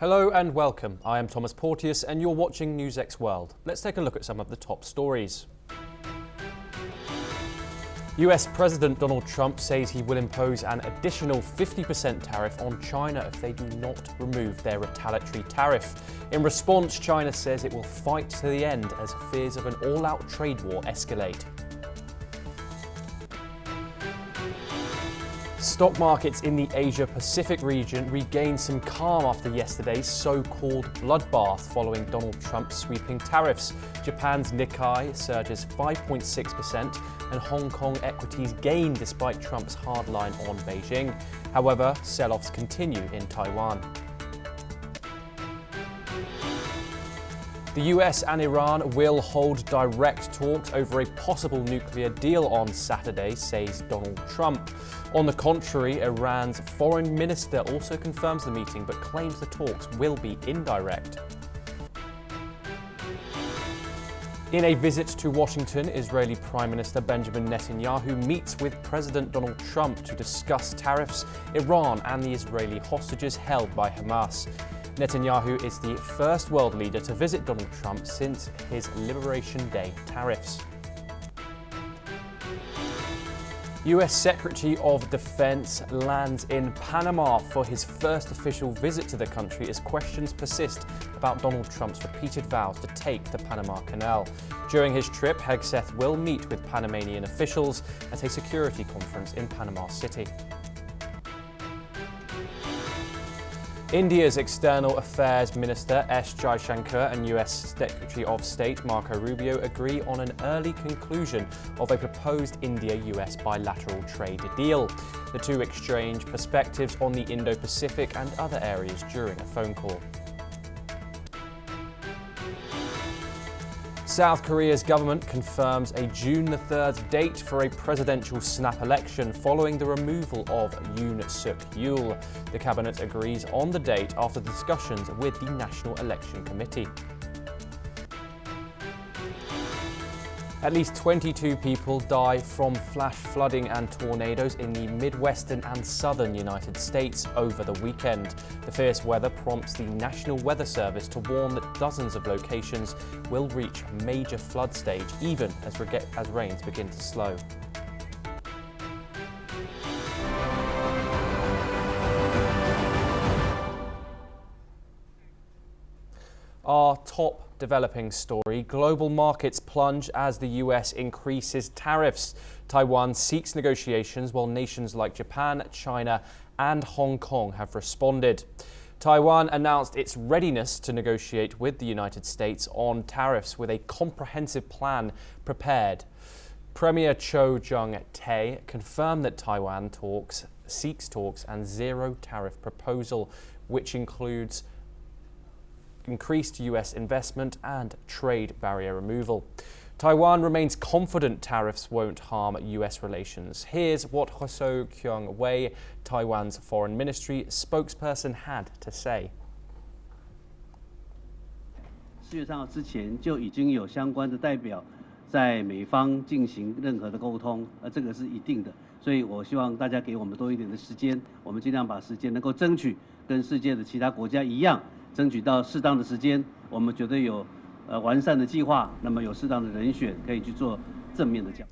Hello and welcome. I am Thomas Porteous and you're watching NewsX World. Let's take a look at some of the top stories. US President Donald Trump says he will impose an additional 50% tariff on China if they do not remove their retaliatory tariff. In response, China says it will fight to the end as fears of an all-out trade war escalate. Stock markets in the Asia-Pacific region regained some calm after yesterday's so-called bloodbath following Donald Trump's sweeping tariffs. Japan's Nikkei surges 5.6% and Hong Kong equities gain despite Trump's hard line on Beijing. However, sell-offs continue in Taiwan. The US and Iran will hold direct talks over a possible nuclear deal on Saturday, says Donald Trump. On the contrary, Iran's foreign minister also confirms the meeting but claims the talks will be indirect. In a visit to Washington, Israeli Prime Minister Benjamin Netanyahu meets with President Donald Trump to discuss tariffs, Iran and the Israeli hostages held by Hamas. Netanyahu is the first world leader to visit Donald Trump since his Liberation Day tariffs. US Secretary of Defense lands in Panama for his first official visit to the country as questions persist about Donald Trump's repeated vows to take the Panama Canal. During his trip, Hegseth will meet with Panamanian officials at a security conference in Panama City. India's External Affairs Minister S. Jaishankar and US Secretary of State Marco Rubio agree on an early conclusion of a proposed India-US bilateral trade deal. The two exchange perspectives on the Indo-Pacific and other areas during a phone call. South Korea's government confirms a June the 3rd date for a presidential snap election following the removal of Yoon Suk-yeol. The cabinet agrees on the date after discussions with the National Election Committee. At least 22 people die from flash flooding and tornadoes in the Midwestern and southern United States over the weekend. The fierce weather prompts the National Weather Service to warn that dozens of locations will reach major flood stage even as rains begin to slow. Our top developing story, global markets plunge as the US increases tariffs. Taiwan seeks negotiations while nations like Japan, China and Hong Kong have responded. Taiwan announced its readiness to negotiate with the United States on tariffs with a comprehensive plan prepared. Premier Cho Jung-tae confirmed that Taiwan seeks talks and zero tariff proposal, which includes increased US investment and trade barrier removal. Taiwan remains confident tariffs won't harm US relations. Here's what Ho Kyung-wei, Taiwan's foreign ministry spokesperson, had to say. 4月3号之前就已经有相关的代表在美方进行任何的沟通，这个是一定的。所以我希望大家给我们多一点的时间，我们尽量把时间能够争取跟世界的其他国家一样。 争取到适当的时间，我们觉得有完善的计划，那么有适当的人选可以去做正面的讲。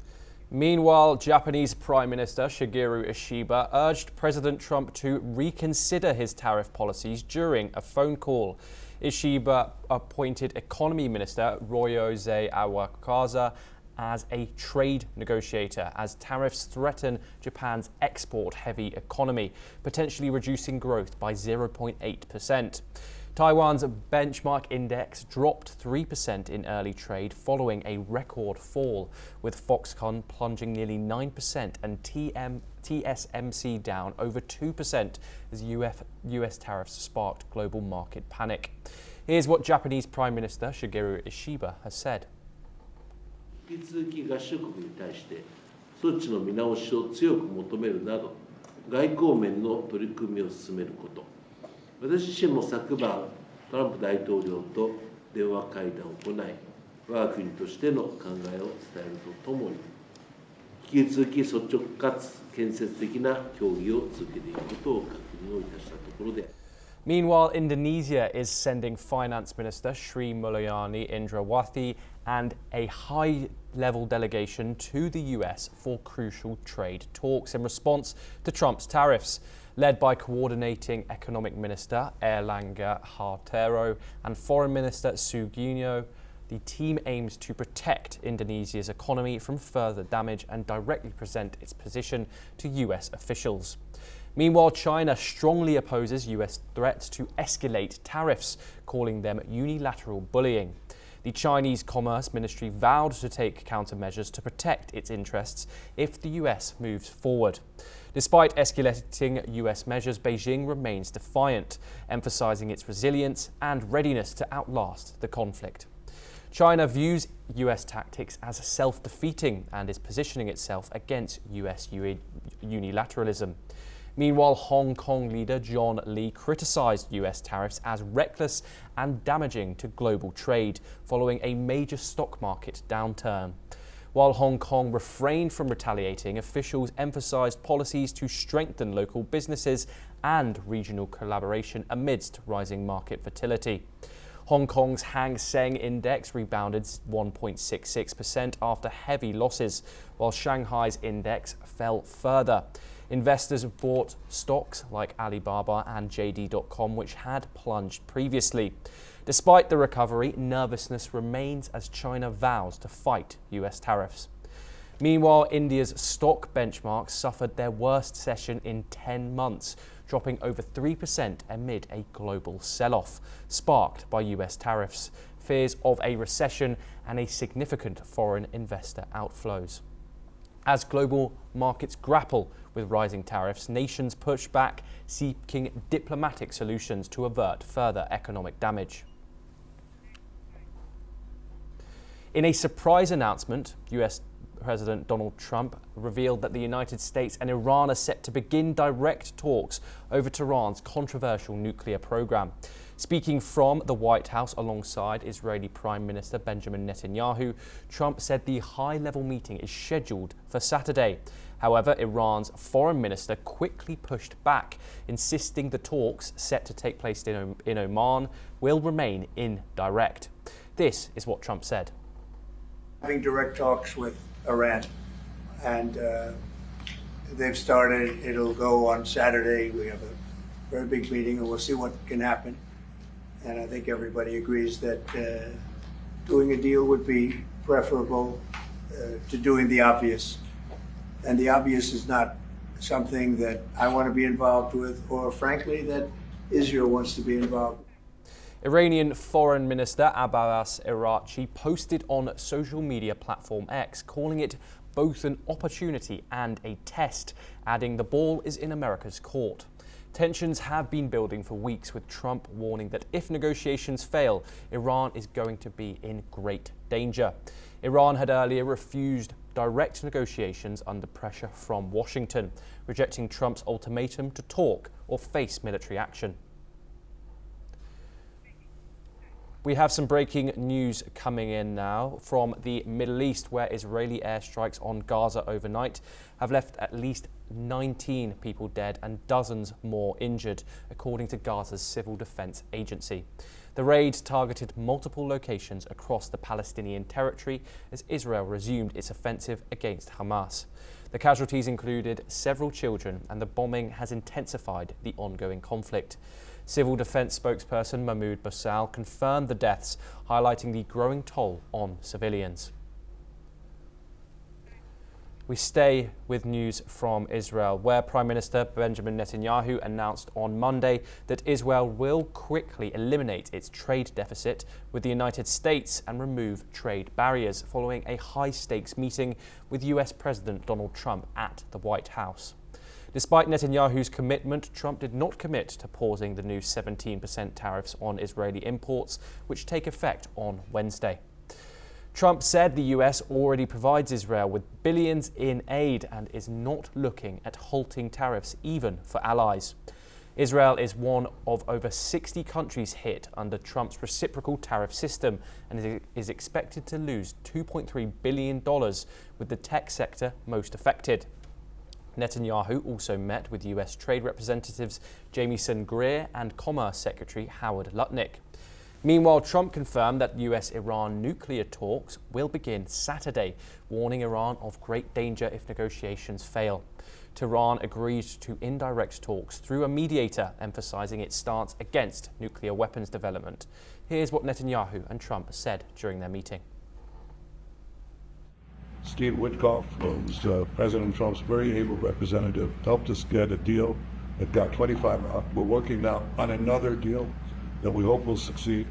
Meanwhile, Japanese Prime Minister Shigeru Ishiba urged President Trump to reconsider his tariff policies during a phone call. Ishiba appointed Economy Minister Ryoze Awakaza as a trade negotiator as tariffs threaten Japan's export-heavy economy, potentially reducing growth by 0.8%. Taiwan's benchmark index dropped 3% in early trade following a record fall, with Foxconn plunging nearly 9% and TSMC down over 2% as US tariffs sparked global market panic. Here's what Japanese Prime Minister Shigeru Ishiba has said. 引き続き合衆国に対して措置の見直しを強く求めるなど外交面の取り組みを進めること。 私自身も昨晩、トランプ大統領と電話会談を行い、我が国としての考えを伝えるとともに、引き続き率直かつ建設的な協議を続けていくことを確認をいたしたところで。Meanwhile, Indonesia is sending Finance Minister Sri Mulyani Indrawati and a high-level delegation to the US for crucial trade talks in response to Trump's tariffs. Led by Coordinating Economic Minister Erlangga Hartarto and Foreign Minister Sugino, the team aims to protect Indonesia's economy from further damage and directly present its position to US officials. Meanwhile, China strongly opposes US threats to escalate tariffs, calling them unilateral bullying. The Chinese Commerce Ministry vowed to take countermeasures to protect its interests if the US moves forward. Despite escalating US measures, Beijing remains defiant, emphasizing its resilience and readiness to outlast the conflict. China views US tactics as self-defeating and is positioning itself against US unilateralism. Meanwhile, Hong Kong leader John Lee criticised US tariffs as reckless and damaging to global trade following a major stock market downturn. While Hong Kong refrained from retaliating, officials emphasised policies to strengthen local businesses and regional collaboration amidst rising market volatility. Hong Kong's Hang Seng Index rebounded 1.66% after heavy losses, while Shanghai's index fell further. Investors bought stocks like Alibaba and JD.com, which had plunged previously. Despite the recovery, nervousness remains as China vows to fight US tariffs. Meanwhile, India's stock benchmarks suffered their worst session in 10 months, dropping over 3% amid a global sell-off, sparked by US tariffs, fears of a recession and a significant foreign investor outflows. As global markets grapple with rising tariffs, nations push back, seeking diplomatic solutions to avert further economic damage. In a surprise announcement, US President Donald Trump revealed that the United States and Iran are set to begin direct talks over Tehran's controversial nuclear program. Speaking from the White House alongside Israeli Prime Minister Benjamin Netanyahu, Trump said the high-level meeting is scheduled for Saturday. However, Iran's foreign minister quickly pushed back, insisting the talks set to take place in Oman will remain indirect. This is what Trump said. Having direct talks with Iran, and they've started. It'll go on Saturday. We have a very big meeting, and we'll see what can happen. And I think everybody agrees that doing a deal would be preferable to doing the obvious. And the obvious is not something that I want to be involved with, or frankly, that Israel wants to be involved with. Iranian Foreign Minister Abbas Araghchi posted on social media platform X, calling it both an opportunity and a test, adding the ball is in America's court. Tensions have been building for weeks, with Trump warning that if negotiations fail, Iran is going to be in great danger. Iran had earlier refused direct negotiations under pressure from Washington, rejecting Trump's ultimatum to talk or face military action. We have some breaking news coming in now from the Middle East, where Israeli airstrikes on Gaza overnight have left at least 19 people dead and dozens more injured, according to Gaza's Civil Defense Agency. The raid targeted multiple locations across the Palestinian territory as Israel resumed its offensive against Hamas. The casualties included several children, and the bombing has intensified the ongoing conflict. Civil Defense spokesperson Mahmoud Bassal confirmed the deaths, highlighting the growing toll on civilians. We stay with news from Israel, where Prime Minister Benjamin Netanyahu announced on Monday that Israel will quickly eliminate its trade deficit with the United States and remove trade barriers following a high-stakes meeting with US President Donald Trump at the White House. Despite Netanyahu's commitment, Trump did not commit to pausing the new 17% tariffs on Israeli imports, which take effect on Wednesday. Trump said the US already provides Israel with billions in aid and is not looking at halting tariffs even for allies. Israel is one of over 60 countries hit under Trump's reciprocal tariff system and is expected to lose $2.3 billion, with the tech sector most affected. Netanyahu also met with US Trade Representatives Jamieson Greer and Commerce Secretary Howard Lutnick. Meanwhile, Trump confirmed that US-Iran nuclear talks will begin Saturday, warning Iran of great danger if negotiations fail. Tehran agreed to indirect talks through a mediator, emphasizing its stance against nuclear weapons development. Here's what Netanyahu and Trump said during their meeting. Steve Witkoff was President Trump's very able representative, helped us get a deal that got 25 out. We're working now on another deal that we hope will succeed.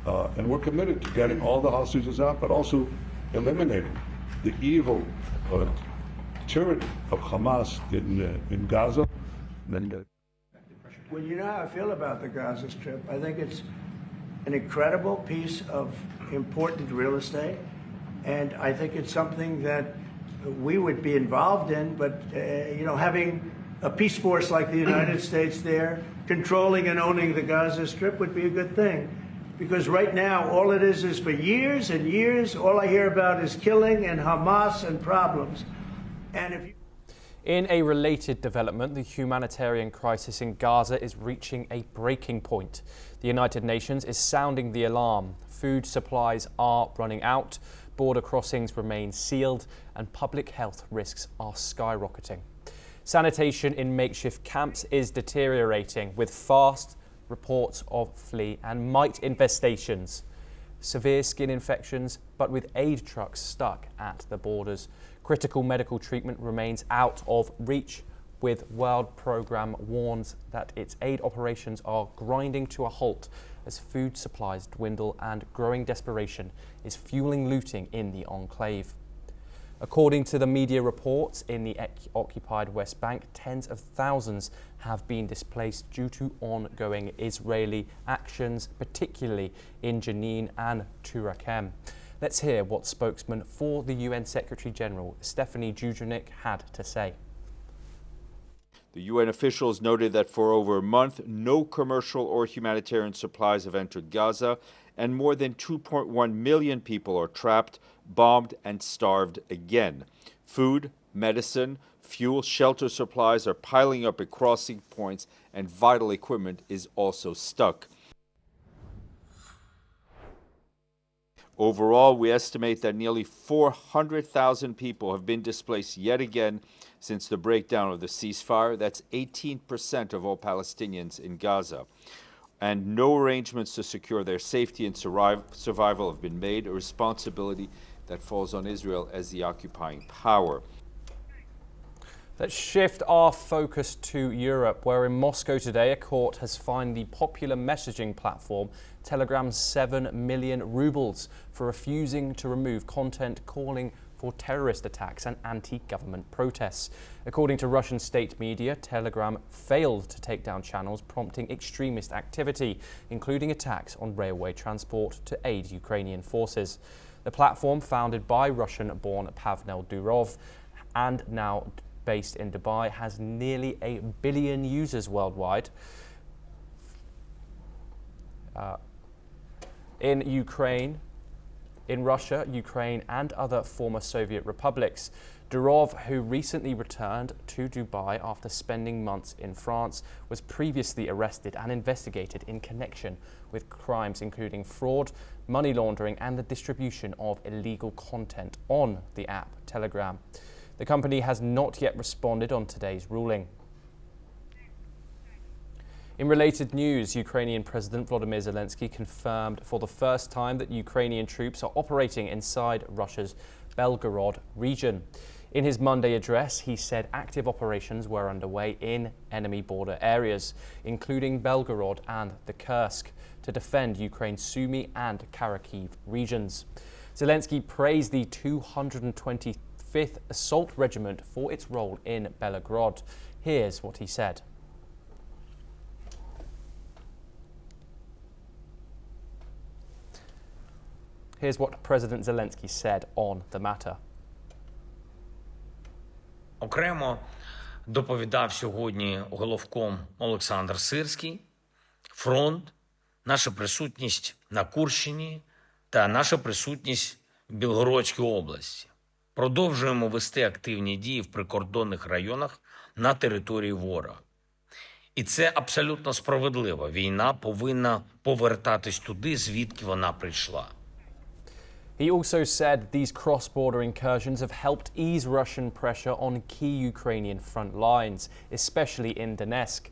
And we're committed to getting all the hostages out, but also eliminating the evil tyranny of Hamas in Gaza. Well, you know how I feel about the Gaza Strip. I think it's an incredible piece of important real estate. And I think it's something that we would be involved in, but, having a peace force like the United States there, controlling and owning the Gaza Strip would be a good thing. Because right now, all it is for years and years, all I hear about is killing and Hamas and problems. And if you... In a related development, the humanitarian crisis in Gaza is reaching a breaking point. The United Nations is sounding the alarm. Food supplies are running out, border crossings remain sealed, and public health risks are skyrocketing. Sanitation in makeshift camps is deteriorating, with fast reports of flea and mite infestations, severe skin infections, but with aid trucks stuck at the borders. Critical medical treatment remains out of reach, with World Programme warns that its aid operations are grinding to a halt as food supplies dwindle and growing desperation is fueling looting in the enclave. According to the media reports, in the occupied West Bank, tens of thousands have been displaced due to ongoing Israeli actions, particularly in Jenin and Turakem. Let's hear what spokesman for the UN Secretary-General, Stephanie Dujarric, had to say. The UN officials noted that for over a month, no commercial or humanitarian supplies have entered Gaza, and more than 2.1 million people are trapped, bombed, and starved again. Food, medicine, fuel, shelter supplies are piling up at crossing points, and vital equipment is also stuck. Overall, we estimate that nearly 400,000 people have been displaced yet again since the breakdown of the ceasefire. That's 18% of all Palestinians in Gaza. And no arrangements to secure their safety and survival have been made, a responsibility that falls on Israel as the occupying power. Let's shift our focus to Europe, where in Moscow today a court has fined the popular messaging platform Telegram's 7 million rubles for refusing to remove content calling for terrorist attacks and anti-government protests. According to Russian state media, Telegram failed to take down channels prompting extremist activity, including attacks on railway transport to aid Ukrainian forces. The platform, founded by Russian-born Pavel Durov and now based in Dubai, has nearly 1 billion users worldwide. In Ukraine, in Russia, Ukraine and other former Soviet republics. Durov, who recently returned to Dubai after spending months in France, was previously arrested and investigated in connection with crimes including fraud, money laundering and the distribution of illegal content on the app Telegram. The company has not yet responded on today's ruling. In related news, Ukrainian President Volodymyr Zelensky confirmed for the first time that Ukrainian troops are operating inside Russia's Belgorod region. In his Monday address, he said active operations were underway in enemy border areas, including Belgorod and the Kursk, to defend Ukraine's Sumy and Kharkiv regions. Zelensky praised the 225th Assault Regiment for its role in Belgorod. Here's what he said. Here's what President Zelensky said on the matter. Окремо доповідав сьогодні головком Олександр Сирський, фронт, наша присутність на Курщині та наша присутність в Білгородській області. продовжуємо вести активні дії в прикордонних районах на території ворога. І це абсолютно справедливо. Війна повинна повертатись туди, звідки вона прийшла. He also said these cross-border incursions have helped ease Russian pressure on key Ukrainian front lines, especially in Donetsk.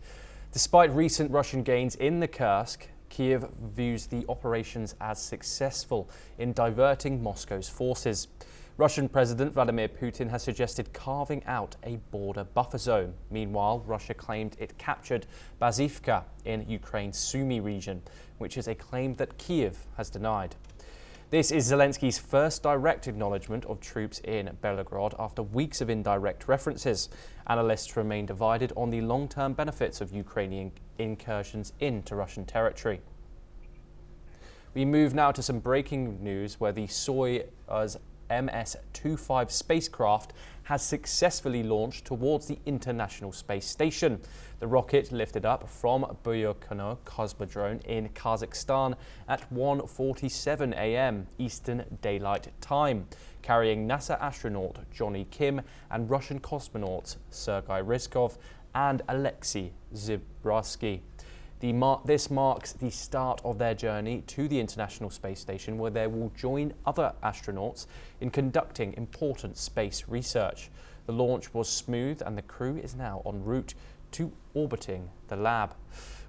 Despite recent Russian gains in the Kursk, Kyiv views the operations as successful in diverting Moscow's forces. Russian President Vladimir Putin has suggested carving out a border buffer zone. Meanwhile, Russia claimed it captured Bazivka in Ukraine's Sumy region, which is a claim that Kyiv has denied. This is Zelensky's first direct acknowledgement of troops in Belgorod after weeks of indirect references. Analysts remain divided on the long-term benefits of Ukrainian incursions into Russian territory. We move now to some breaking news where the Soyuz MS-25 spacecraft has successfully launched towards the International Space Station. The rocket lifted up from Buyukano Cosmodrome in Kazakhstan at 1:47 a.m. Eastern Daylight Time, carrying NASA astronaut Johnny Kim and Russian cosmonauts Sergei Ryzhkov and Alexei Zybrovsky. This marks the start of their journey to the International Space Station, where they will join other astronauts in conducting important space research. The launch was smooth and the crew is now en route to orbiting the lab,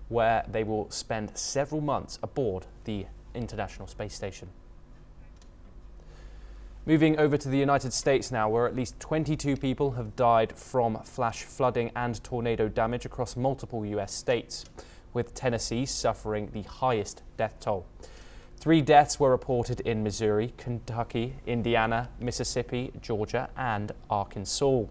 where they will spend several months aboard the International Space Station. Moving over to the United States now, where at least 22 people have died from flash flooding and tornado damage across multiple US states, with Tennessee suffering the highest death toll. 3 deaths were reported in Missouri, Kentucky, Indiana, Mississippi, Georgia, and Arkansas.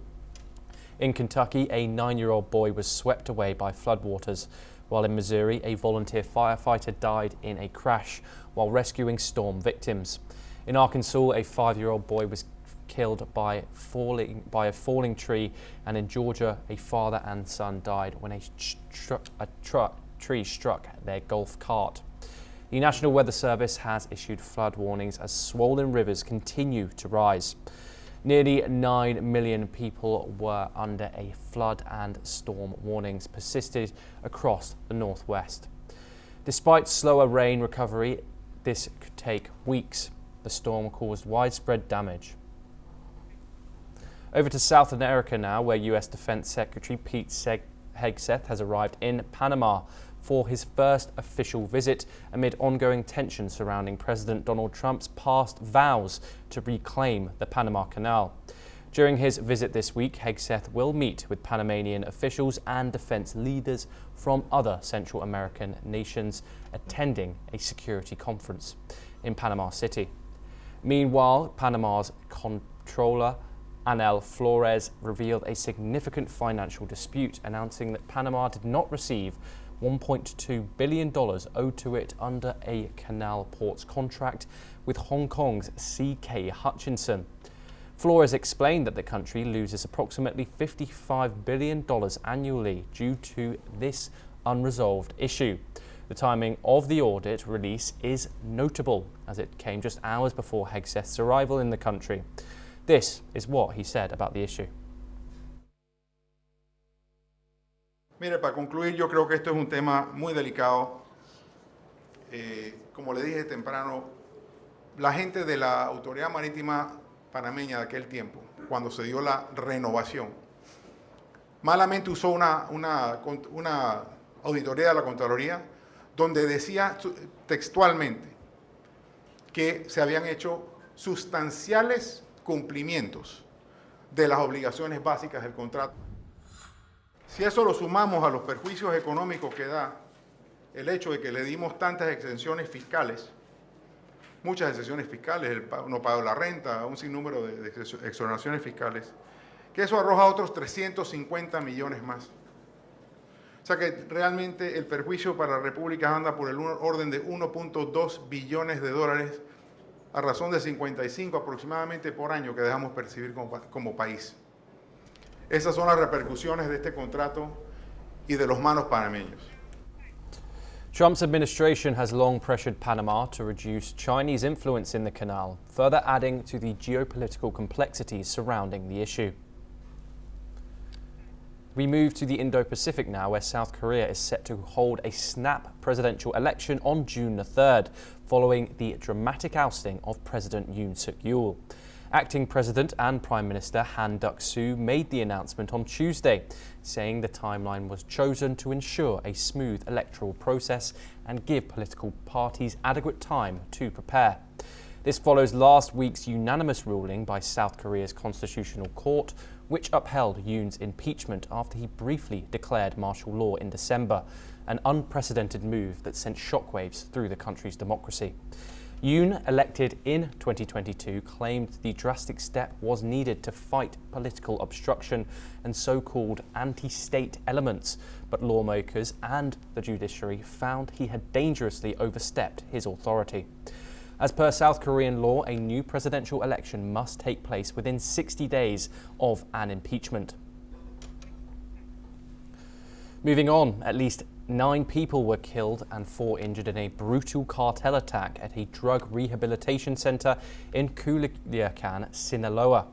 In Kentucky, a 9-year-old boy was swept away by floodwaters, while in Missouri, a volunteer firefighter died in a crash while rescuing storm victims. In Arkansas, a 5-year-old boy was killed by a falling tree, and in Georgia, a father and son died when a tree struck their golf cart. The National Weather Service has issued flood warnings as swollen rivers continue to rise. Nearly 9 million people were under a flood, and storm warnings persisted across the northwest. Despite slower rain recovery, this could take weeks. The storm caused widespread damage. Over to South America now, where US Defense Secretary Pete Hegseth has arrived in Panama for his first official visit amid ongoing tension surrounding President Donald Trump's past vows to reclaim the Panama Canal. During his visit this week, Hegseth will meet with Panamanian officials and defense leaders from other Central American nations attending a security conference in Panama City. Meanwhile, Panama's comptroller Anel Flores revealed a significant financial dispute, announcing that Panama did not receive $1.2 billion owed to it under a canal ports contract with Hong Kong's C.K. Hutchinson. Flores explained that the country loses approximately $55 billion annually due to this unresolved issue. The timing of the audit release is notable, as it came just hours before Hegseth's arrival in the country. This is what he said about the issue. Mire, para concluir, yo creo que esto es un tema muy delicado. Como le dije temprano, la gente de la Autoridad Marítima Panameña de aquel tiempo, cuando se dio la renovación, malamente usó una auditoría de la Contraloría donde decía textualmente que se habían hecho sustanciales cumplimientos de las obligaciones básicas del contrato. Si eso lo sumamos a los perjuicios económicos que da el hecho de que le dimos tantas exenciones fiscales, muchas exenciones fiscales, el no pago de la renta, un sinnúmero de exoneraciones fiscales, que eso arroja otros 350 millones más. O sea que realmente el perjuicio para la República anda por el orden de 1.2 billones de dólares a razón de 55 aproximadamente por año que dejamos percibir como país. Esas son las repercusiones de este contrato y de los malos panameños. Trump's administration has long pressured Panama to reduce Chinese influence in the canal, further adding to the geopolitical complexities surrounding the issue. We move to the Indo-Pacific now, where South Korea is set to hold a snap presidential election on June the 3rd, following the dramatic ousting of President Yoon Suk-yeol. Acting President and Prime Minister Han Duck-soo made the announcement on Tuesday, saying the timeline was chosen to ensure a smooth electoral process and give political parties adequate time to prepare. This follows last week's unanimous ruling by South Korea's Constitutional Court, which upheld Yoon's impeachment after he briefly declared martial law in December, an unprecedented move that sent shockwaves through the country's democracy. Yoon, elected in 2022, claimed the drastic step was needed to fight political obstruction and so-called anti-state elements, but lawmakers and the judiciary found he had dangerously overstepped his authority. As per South Korean law, a new presidential election must take place within 60 days of an impeachment. Moving on, at least 9 people were killed and 4 injured in a brutal cartel attack at a drug rehabilitation center in Culiacan, Sinaloa.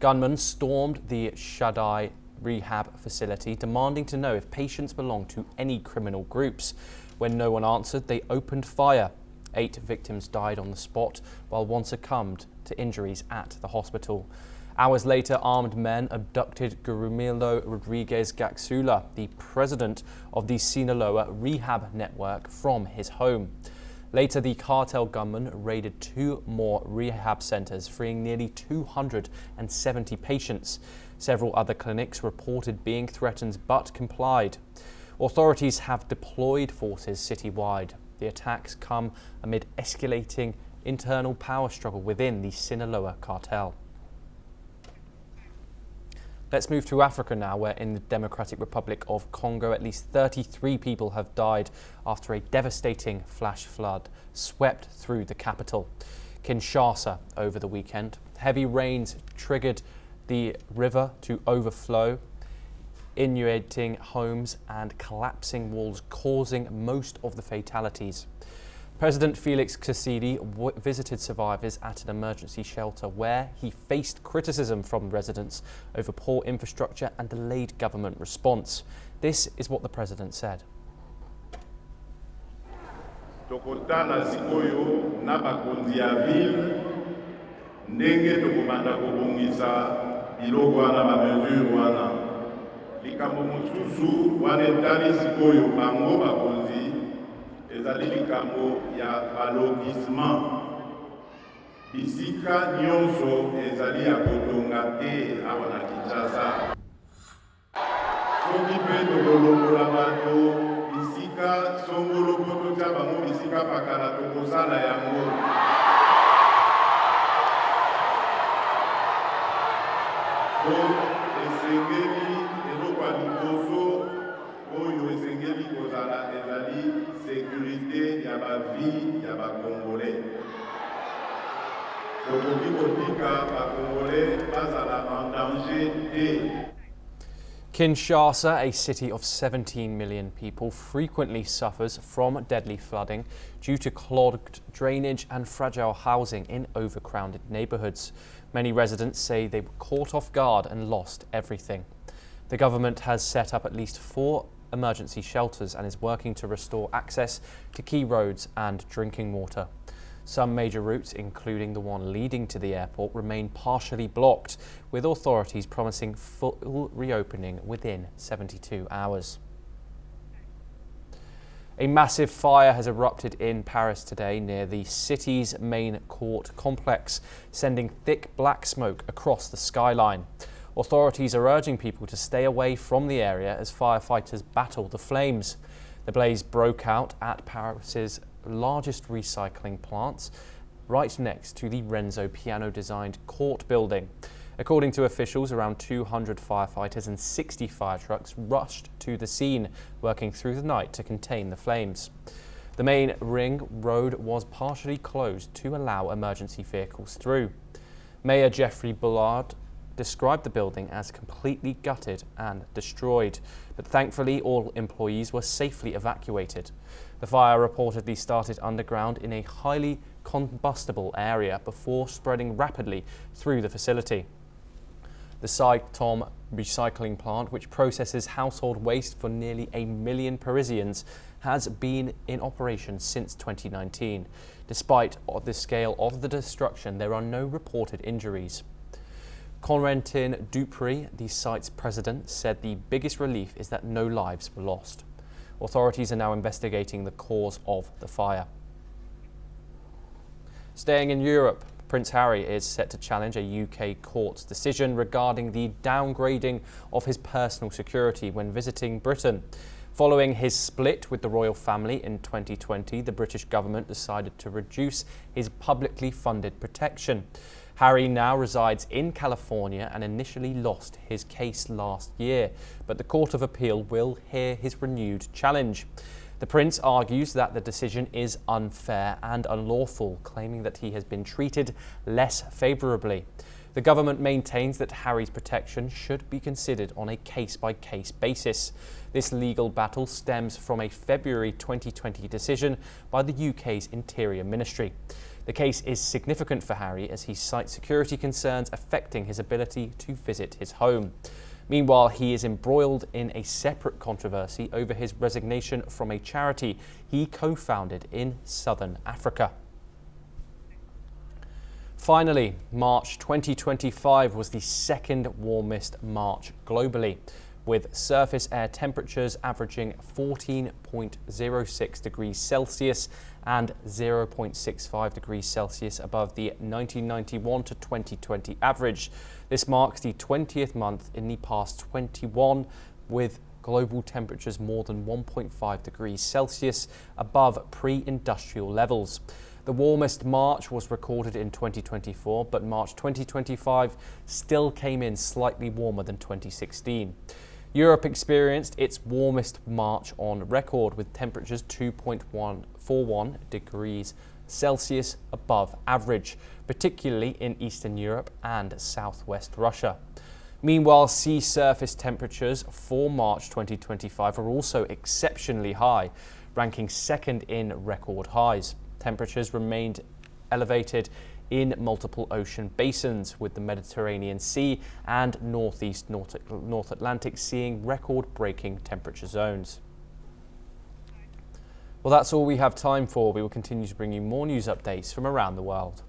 Gunmen stormed the Shaddai rehab facility, demanding to know if patients belonged to any criminal groups. When no one answered, they opened fire. 8 victims died on the spot, while 1 succumbed to injuries at the hospital. Hours later, armed men abducted Gurumilo Rodriguez Gaxula, the president of the Sinaloa Rehab Network, from his home. Later, the cartel gunmen raided 2 more rehab centers, freeing nearly 270 patients. Several other clinics reported being threatened but complied. Authorities have deployed forces citywide. The attacks come amid escalating internal power struggle within the Sinaloa cartel. Let's move to Africa now, where in the Democratic Republic of Congo, at least 33 people have died after a devastating flash flood swept through the capital, Kinshasa, over the weekend. Heavy rains triggered the river to overflow, inundating homes and collapsing walls, causing most of the fatalities. President Felix Tshisekedi visited survivors at an emergency shelter where he faced criticism from residents over poor infrastructure and delayed government response. This is what the president said. Tokotala sikoyo na bakonzi ya ville ndenge tokobanda kobongisa biloko wana bamesure wana likambo mosusu wana etali sikoyo bango bakonzi ezali likambo ya balotissement bisika nyonso ezali ya kotonga te awa na Kinshasa soki mpe tokolongola bato bisika songolo mpo totya bango bisika pakala tokosala yango po esengeli eloko ya liboso oyo esengeli kozala ezali sécurité ya bavi ya bakongolais. Tokoki kotika bakongolais bazala en danger te. Kinshasa, a city of 17 million people, frequently suffers from deadly flooding due to clogged drainage and fragile housing in overcrowded neighborhoods. Many residents say they were caught off guard and lost everything. The government has set up at least 4 emergency shelters and is working to restore access to key roads and drinking water. Some major routes, including the one leading to the airport, remain partially blocked, with authorities promising full reopening within 72 hours. A massive fire has erupted in Paris today near the city's main court complex, sending thick black smoke across the skyline. Authorities are urging people to stay away from the area as firefighters battle the flames. The blaze broke out at Paris's largest recycling plants, right next to the Renzo Piano-designed court building. According to officials, around 200 firefighters and 60 fire trucks rushed to the scene, working through the night to contain the flames. The main ring road was partially closed to allow emergency vehicles through. Mayor Jeffrey Bullard described the building as completely gutted and destroyed, but thankfully all employees were safely evacuated. The fire reportedly started underground in a highly combustible area before spreading rapidly through the facility. The Tom recycling plant, which processes household waste for nearly 1 million Parisians, has been in operation since 2019. Despite the scale of the destruction, there are no reported injuries. Corentin Dupre, the site's president, said the biggest relief is that no lives were lost. Authorities are now investigating the cause of the fire. Staying in Europe, Prince Harry is set to challenge a UK court's decision regarding the downgrading of his personal security when visiting Britain. Following his split with the royal family in 2020, the British government decided to reduce his publicly funded protection. Harry now resides in California and initially lost his case last year, but the Court of Appeal will hear his renewed challenge. The Prince argues that the decision is unfair and unlawful, claiming that he has been treated less favourably. The government maintains that Harry's protection should be considered on a case-by-case basis. This legal battle stems from a February 2020 decision by the UK's Interior Ministry. The case is significant for Harry as he cites security concerns affecting his ability to visit his home. Meanwhile, he is embroiled in a separate controversy over his resignation from a charity he co-founded in southern Africa. Finally, March 2025 was the second warmest March globally, with surface air temperatures averaging 14.06 degrees Celsius and 0.65 degrees Celsius above the 1991 to 2020 average. This marks the 20th month in the past 21 with global temperatures more than 1.5 degrees Celsius above pre-industrial levels. The warmest March was recorded in 2024, but March 2025 still came in slightly warmer than 2016. Europe experienced its warmest March on record with temperatures 2.41 degrees Celsius above average, particularly in Eastern Europe and southwest Russia. Meanwhile, sea surface temperatures for March 2025 are also exceptionally high, ranking second in record highs. Temperatures remained elevated in multiple ocean basins, with the Mediterranean Sea and northeast North Atlantic seeing record-breaking temperature zones. Well, that's all we have time for. We will continue to bring you more news updates from around the world.